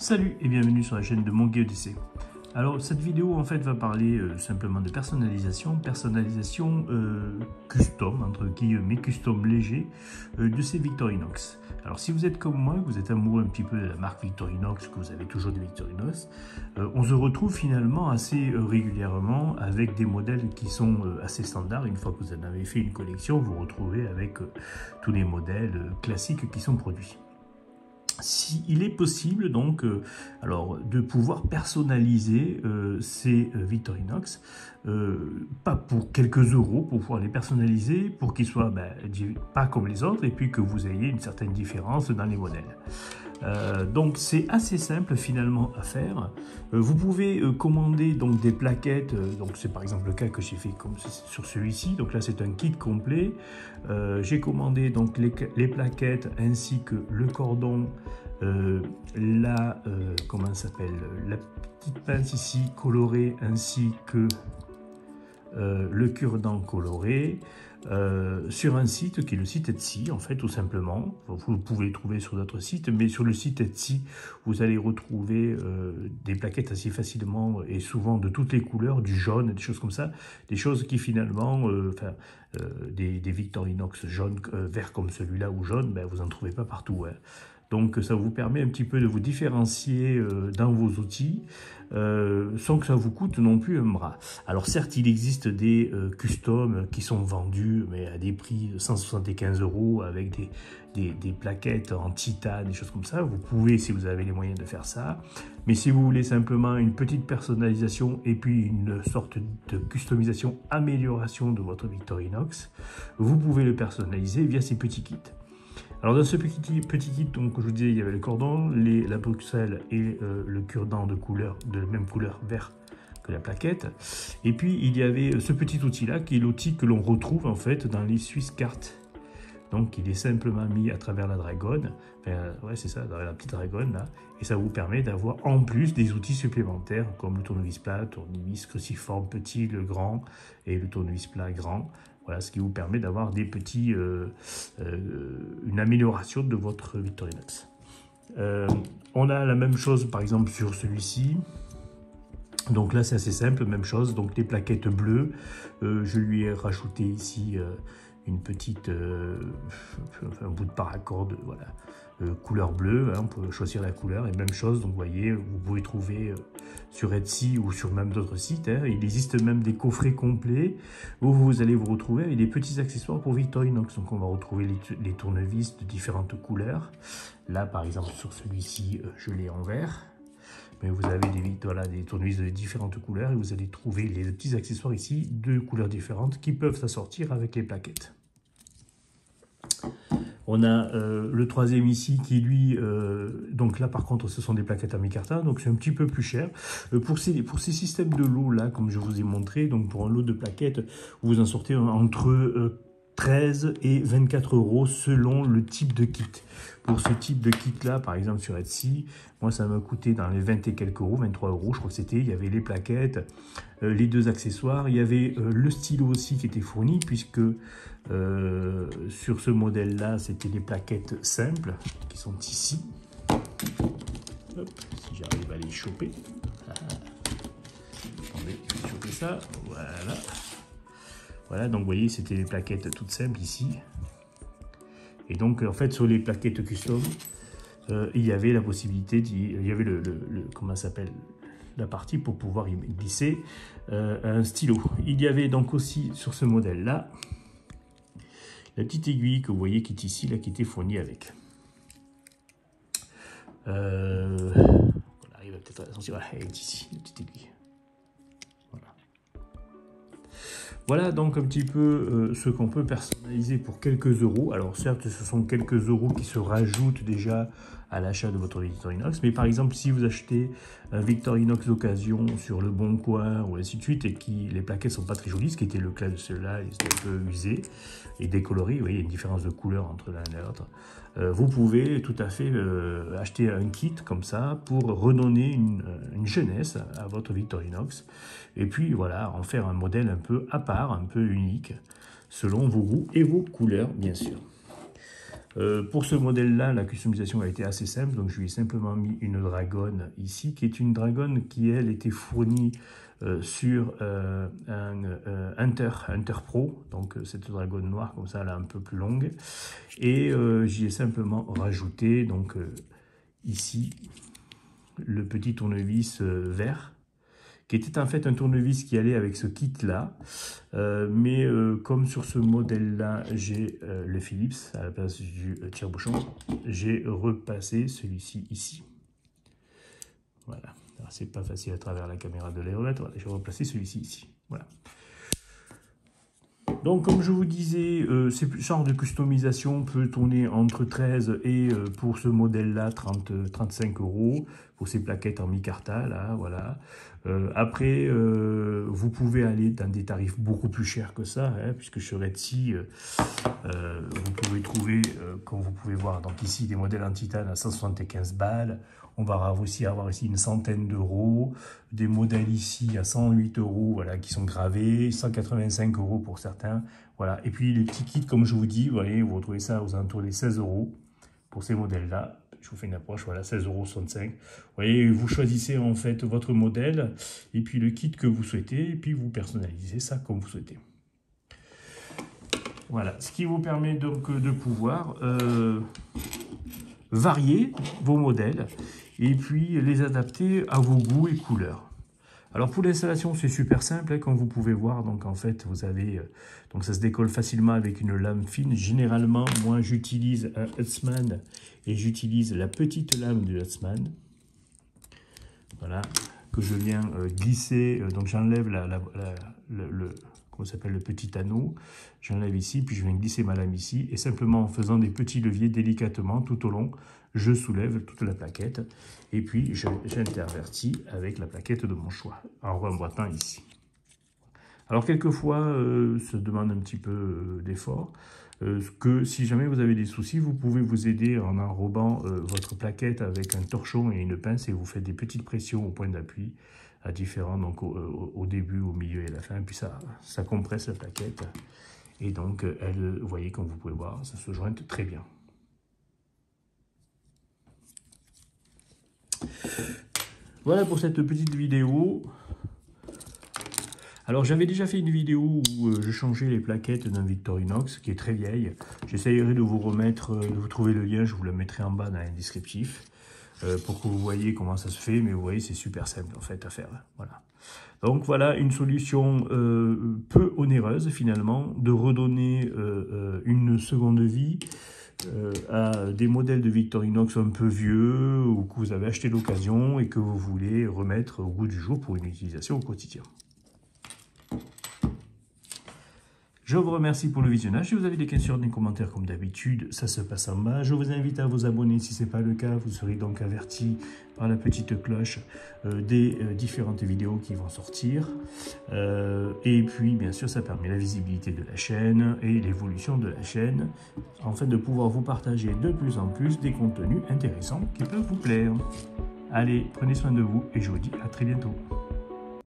Salut et bienvenue sur la chaîne de MonGeoDC. Alors cette vidéo en fait va parler simplement de personnalisation custom, entre guillemets, custom léger de ces Victorinox. Alors si vous êtes comme moi, que vous êtes amoureux un petit peu de la marque Victorinox, que vous avez toujours des Victorinox, on se retrouve finalement assez régulièrement avec des modèles qui sont assez standards. Une fois que vous en avez fait une collection, vous vous retrouvez avec tous les modèles classiques qui sont produits. Il est possible donc alors de pouvoir personnaliser ces Victorinox, pas pour quelques euros, pour pouvoir les personnaliser pour qu'ils soient pas comme les autres et puis que vous ayez une certaine différence dans les modèles. Donc c'est assez simple finalement à faire. Vous pouvez commander donc des plaquettes, donc c'est par exemple le cas que j'ai fait comme sur celui-ci. Donc là c'est un kit complet. J'ai commandé donc les plaquettes ainsi que le cordon, comment ça s'appelle, la petite pince ici colorée ainsi que le cure-dent coloré sur un site qui est le site Etsy en fait, tout simplement. Vous pouvez le trouver sur d'autres sites, mais sur le site Etsy vous allez retrouver des plaquettes assez facilement et souvent de toutes les couleurs, du jaune, des choses comme ça, des choses qui finalement des Victorinox jaunes, verts comme celui-là ou jaune, vous n'en trouvez pas partout, hein. Donc ça vous permet un petit peu de vous différencier dans vos outils sans que ça vous coûte non plus un bras. Alors certes, il existe des customs qui sont vendus mais à des prix de 175 € avec des plaquettes en titane, des choses comme ça. Vous pouvez, si vous avez les moyens, de faire ça. Mais si vous voulez simplement une petite personnalisation et puis une sorte de customisation, amélioration de votre Victorinox, vous pouvez le personnaliser via ces petits kits. Alors dans ce petit kit, donc, comme je vous disais, il y avait le cordon, la bruxelle et le cure-dent de la même couleur vert que la plaquette. Et puis il y avait ce petit outil-là, qui est l'outil que l'on retrouve en fait dans les Swiss cartes. Donc il est simplement mis à travers la dragonne, ouais c'est ça, dans la petite dragonne là, et ça vous permet d'avoir en plus des outils supplémentaires comme le tournevis plat, tournevis cruciforme petit, le grand, et le tournevis plat grand. Voilà, ce qui vous permet d'avoir des petits, une amélioration de votre Victorinox. On a la même chose par exemple sur celui-ci. Donc là c'est assez simple, même chose, donc les plaquettes bleues, je lui ai rajouté ici une petite, un bout de paracorde, voilà, couleur bleue, hein, on peut choisir la couleur, et même chose, donc vous voyez, vous pouvez trouver sur Etsy ou sur même d'autres sites, hein, il existe même des coffrets complets où vous allez vous retrouver avec des petits accessoires pour Victorinox. Donc on va retrouver les tournevis de différentes couleurs. Là par exemple sur celui-ci, je l'ai en vert. Mais vous avez des tournevis de différentes couleurs et vous allez trouver les petits accessoires ici de couleurs différentes qui peuvent s'assortir avec les plaquettes. On a le troisième ici qui lui, donc là par contre ce sont des plaquettes à micarta, donc c'est un petit peu plus cher. Pour ces systèmes de lots là, comme je vous ai montré, donc pour un lot de plaquettes, vous en sortez entre 13 et 24 € selon le type de kit. Pour ce type de kit là, par exemple sur Etsy, moi ça m'a coûté dans les 20 et quelques euros, 23 € je crois que c'était. Il y avait les plaquettes, les deux accessoires, il y avait le stylo aussi qui était fourni, puisque sur ce modèle là c'était des plaquettes simples qui sont ici. Hop, si j'arrive à les choper. Attendez, je vais choper ça, voilà. Voilà, donc vous voyez, c'était des plaquettes toutes simples ici. Et donc, en fait, sur les plaquettes custom, il y avait la possibilité, il y avait comment ça s'appelle, la partie pour pouvoir y glisser un stylo. Il y avait donc aussi, sur ce modèle-là, la petite aiguille que vous voyez qui est ici, là, qui était fournie avec. On arrive peut-être à la sortir, voilà, elle est ici, la petite aiguille. Voilà donc un petit peu ce qu'on peut personnaliser pour quelques euros. Alors certes, ce sont quelques euros qui se rajoutent déjà à l'achat de votre Victorinox. Mais par exemple, si vous achetez un Victorinox d'occasion sur le Bon Coin ou ainsi de suite et que les plaquettes sont pas très jolies, ce qui était le cas de ceux-là, ils étaient un peu usés et décolorés, vous voyez, il y a une différence de couleur entre l'un et l'autre. Vous pouvez tout à fait acheter un kit comme ça pour redonner une jeunesse à votre Victorinox. Et puis voilà, en faire un modèle un peu à part, un peu unique, selon vos goûts et vos couleurs, bien sûr. Pour ce modèle-là, la customisation a été assez simple, donc je lui ai simplement mis une dragonne ici, qui est une dragonne qui, elle, était fournie sur un Hunter Pro, donc cette dragonne noire, comme ça, elle est un peu plus longue, et j'y ai simplement rajouté, donc ici, le petit tournevis vert, qui était en fait un tournevis qui allait avec ce kit-là. Mais comme sur ce modèle-là, j'ai le Philips à la place du tire-bouchon, j'ai repassé celui-ci ici. Voilà. C'est pas facile à travers la caméra de les remettre. Voilà, j'ai replacé celui-ci ici. Voilà. Donc, comme je vous disais, ce genre de customisation peut tourner entre 13 et, pour ce modèle-là, 35 € pour ces plaquettes en micarta, là, voilà. Après, vous pouvez aller dans des tarifs beaucoup plus chers que ça, hein, puisque sur Etsy, vous pouvez trouver, comme vous pouvez voir, donc ici, des modèles en titane à 175 balles. On va aussi avoir ici une centaine d'euros, des modèles ici à 108 €, voilà, qui sont gravés, 185 € pour certains, voilà. Et puis les petits kits, comme je vous dis, vous voyez, vous retrouvez ça aux alentours des 16 € pour ces modèles-là. Je vous fais une approche, voilà, 16,65 €. Vous voyez, vous choisissez en fait votre modèle et puis le kit que vous souhaitez, et puis vous personnalisez ça comme vous souhaitez. Voilà, ce qui vous permet donc de pouvoir varier vos modèles et puis les adapter à vos goûts et couleurs. Alors pour l'installation, c'est super simple, hein, comme vous pouvez voir. Donc en fait, vous avez, donc ça se décolle facilement avec une lame fine. Généralement, moi j'utilise un Huntsman et j'utilise la petite lame du Huntsman. Voilà, que je viens glisser. Donc j'enlève le petit anneau, j'enlève ici, puis je viens glisser ma lame ici, et simplement en faisant des petits leviers délicatement tout au long, je soulève toute la plaquette, et puis j'intervertis avec la plaquette de mon choix, en remboîtant ici. Alors quelquefois, ça demande un petit peu d'effort, que si jamais vous avez des soucis, vous pouvez vous aider en enrobant votre plaquette avec un torchon et une pince, et vous faites des petites pressions au point d'appui, à différents, donc au début, au milieu et à la fin, puis ça compresse la plaquette, et donc elle, vous voyez, comme vous pouvez voir, ça se jointe très bien. Voilà pour cette petite vidéo. Alors j'avais déjà fait une vidéo où je changeais les plaquettes d'un Victorinox qui est très vieille. J'essayerai de vous remettre, de vous trouver le lien, je vous le mettrai en bas dans le descriptif. Pour que vous voyez comment ça se fait, mais vous voyez, c'est super simple en fait à faire. Voilà. Donc voilà une solution peu onéreuse finalement, de redonner une seconde vie à des modèles de Victorinox un peu vieux ou que vous avez acheté d'occasion et que vous voulez remettre au goût du jour pour une utilisation au quotidien. Je vous remercie pour le visionnage. Si vous avez des questions, des commentaires comme d'habitude, ça se passe en bas. Je vous invite à vous abonner si ce n'est pas le cas. Vous serez donc averti par la petite cloche des différentes vidéos qui vont sortir. Et puis, bien sûr, ça permet la visibilité de la chaîne et l'évolution de la chaîne, afin de pouvoir vous partager de plus en plus des contenus intéressants qui peuvent vous plaire. Allez, prenez soin de vous et je vous dis à très bientôt.